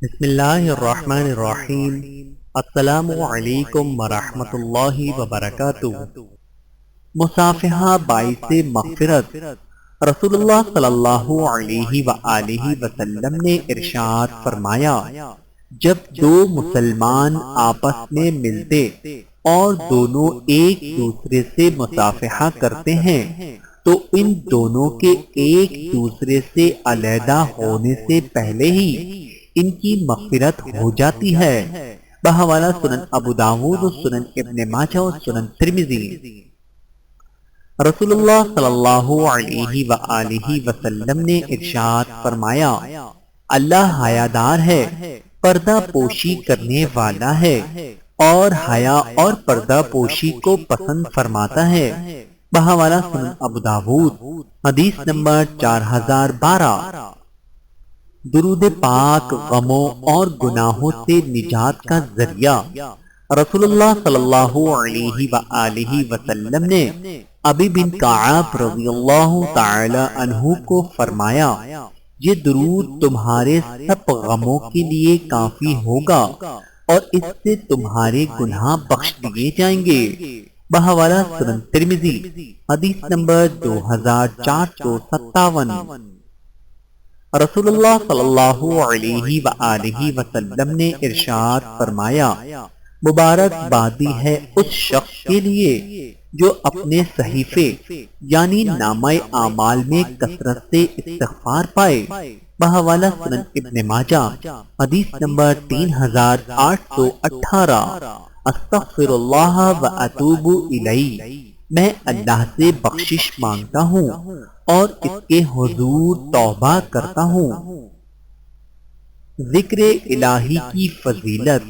بسم اللہ الرحمن الرحیم۔ السلام علیکم ورحمۃ اللہ وبرکاتہ۔ مصافحہ باعث مغفرت۔ رسول اللہ صلی اللہ علیہ وآلہ وسلم نے ارشاد فرمایا، جب دو مسلمان آپس میں ملتے اور دونوں ایک دوسرے سے مصافحہ کرتے ہیں تو ان دونوں کے ایک دوسرے سے علیحدہ ہونے سے پہلے ہی ان کی مغفرت ہو جاتی ہے۔ بحوالہ سنن ابو داود و سنن ابن ماجہ و سنن ترمذی۔ رسول اللہ صلی اللہ علیہ وآلہ وسلم نے ارشاد فرمایا، اللہ حیادار ہے، پردہ پوشی کرنے والا ہے اور حیا اور پردہ پوشی کو پسند فرماتا ہے۔ بحوالہ سنن ابو داود، حدیث نمبر 4012۔ درود پاک غموں اور گناہوں سے نجات کا ذریعہ۔ رسول اللہ صلی اللہ علیہ وآلہ وسلم نے ابی بن کعب رضی اللہ تعالی عنہ کو فرمایا، یہ درود تمہارے سب غموں کے لیے کافی ہوگا اور اس سے تمہارے گناہ بخش دیے جائیں گے۔ بحوالہ سنن ترمذی، حدیث نمبر 2457۔ رسول اللہ صلی اللہ علیہ وآلہ وسلم نے ارشاد فرمایا، مبارک بادی ہے اس شخص کے لیے جو اپنے صحیفے یعنی نامہ اعمال میں کثرت سے استغفار پائے۔ بحوالہ سنن ابن ماجہ، حدیث نمبر 3818۔ استغفر اللہ و اتوب الیہ، میں اللہ سے بخشش مانگتا ہوں اور اس کے حضور توبہ کرتا ہوں۔ ذکر الہی کی فضیلت۔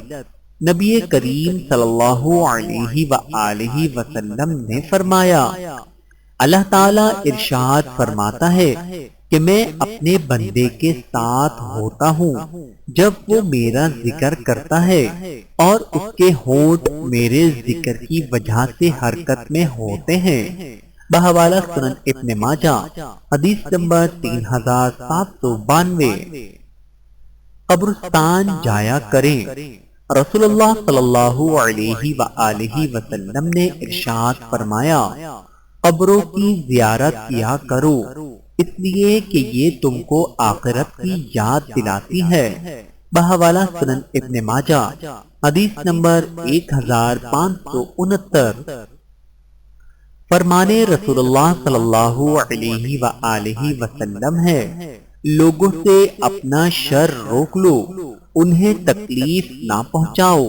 نبی کریم صلی اللہ علیہ وآلہ وسلم نے فرمایا، اللہ تعالیٰ ارشاد فرماتا ہے کہ میں اپنے بندے کے ساتھ ہوتا ہوں جب وہ میرا ذکر کرتا ہے اور اس کے ہونٹ میرے ذکر کی وجہ سے حرکت میں ہوتے ہیں۔ بحوالہ سنن ابن ماجہ، حدیث نمبر 3792۔ قبرستان جایا کریں۔ رسول اللہ صلی اللہ علیہ وآلہ وسلم نے ارشاد فرمایا، قبروں کی زیارت کیا کرو، اس لیے کہ یہ تم کو آخرت کی یاد دلاتی ہے۔ بحوالہ سنن ابن ماجہ، حدیث نمبر 1569۔ فرمان رسول اللہ صلی اللہ علیہ وآلہ وسلم ہے، لوگوں سے اپنا شر روک لو، انہیں تکلیف نہ پہنچاؤ،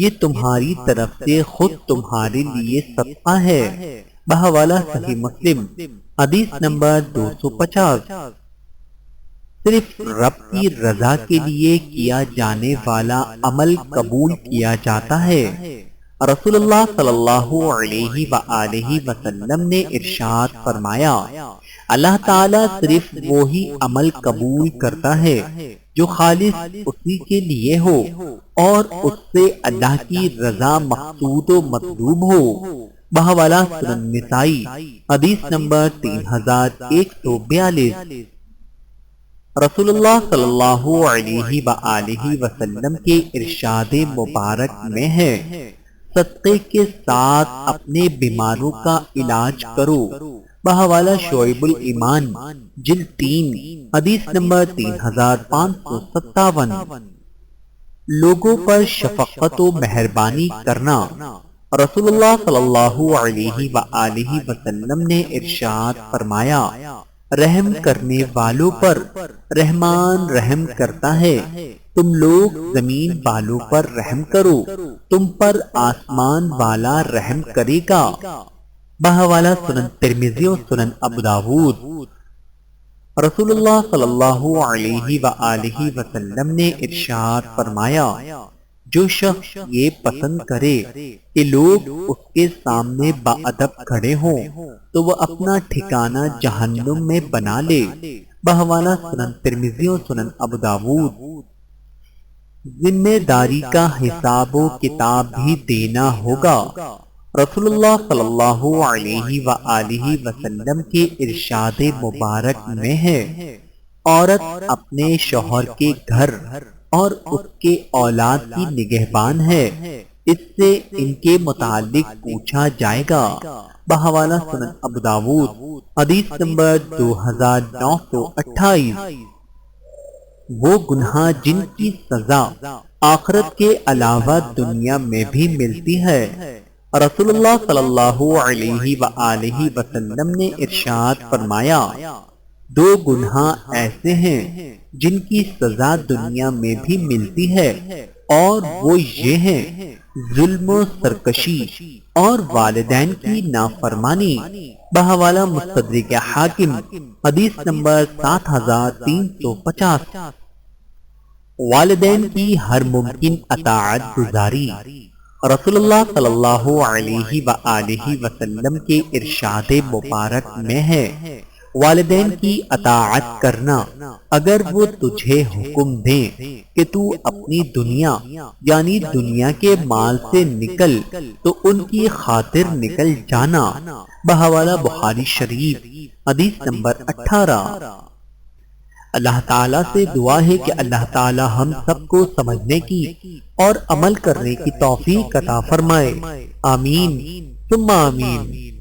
یہ تمہاری طرف سے خود تمہارے لیے صدقہ ہے۔ بحوالہ صحیح مسلم، حدیث نمبر 250۔ صرف رب کی رضا کے لیے کیا جانے والا عمل قبول کیا جاتا ہے۔ رسول اللہ صلی اللہ علیہ وآلہ وسلم نے ارشاد فرمایا، اللہ تعالیٰ صرف وہی عمل قبول کرتا ہے جو خالص اسی کے لیے ہو اور اس سے اللہ کی رضا مقصود و مطلوب ہو۔ بحوالہ سنن نسائی، حدیث نمبر 3142۔ رسول اللہ صلی اللہ علیہ وآلہ وسلم کے ارشاد مبارک میں ہے، صدقے کے ساتھ اپنے بیماروں کا علاج کرو۔ بحوالہ شعیب الایمان، جلد 3، حدیث نمبر 3557۔ لوگوں پر شفقت و مہربانی کرنا۔ رسول اللہ صلی اللہ علیہ وآلہ وسلم نے ارشاد فرمایا، رحم کرنے والوں پر رحمان رحم کرتا ہے، تم لوگ زمین والوں پر رحم کرو، تم پر آسمان والا رحم کرے گا۔ بحوالہ سنن ترمذی و سنن ابو داود۔ رسول اللہ صلی اللہ علیہ وآلہ وسلم نے ارشاد فرمایا، جو شخص یہ پسند کرے کہ لوگ اس کے سامنے باادب کھڑے ہوں تو وہ اپنا ٹھکانہ جہنم میں بنا لے۔ بحوالہ سنن ترمذی و سنن ابو داود۔ ذمہ داری کا حساب و کتاب بھی دینا ہوگا۔ رسول اللہ صلی اللہ علیہ وآلہ وسلم کے ارشاد مبارک میں ہے، عورت اپنے شوہر کے گھر اور اس کے اولاد کی نگہبان ہے، اس سے ان کے متعلق پوچھا جائے گا۔ بحوالہ سنن ابو داود حدیث نمبر 2928۔ وہ گناہ جن کی سزا آخرت کے علاوہ دنیا میں بھی ملتی ہے۔ رسول اللہ صلی اللہ علیہ وآلہ وسلم نے ارشاد فرمایا، دو گناہ ایسے ہیں جن کی سزا دنیا میں بھی ملتی ہے، اور وہ یہ ہیں ظلم و سرکشی اور والدین کی نافرمانی۔ بحوالہ مستدرک حاکم حدیث نمبر 7350۔ والدین کی ہر ممکن اطاعت گزاری۔ رسول اللہ صلی اللہ علیہ وآلہ وسلم کے ارشاد مبارک میں ہے، والدین کی اطاعت کرنا اگر وہ تجھے حکم دیں کہ تو اپنی دنیا یعنی دنیا کے مال سے نکل تو ان کی خاطر نکل جانا۔ بحوالہ بخاری شریف حدیث نمبر 18۔ اللہ تعالیٰ سے دعا ہے کہ اللہ تعالیٰ ہم سب کو سمجھنے کی اور عمل کرنے کی توفیق عطا فرمائے۔ آمین ثم آمین۔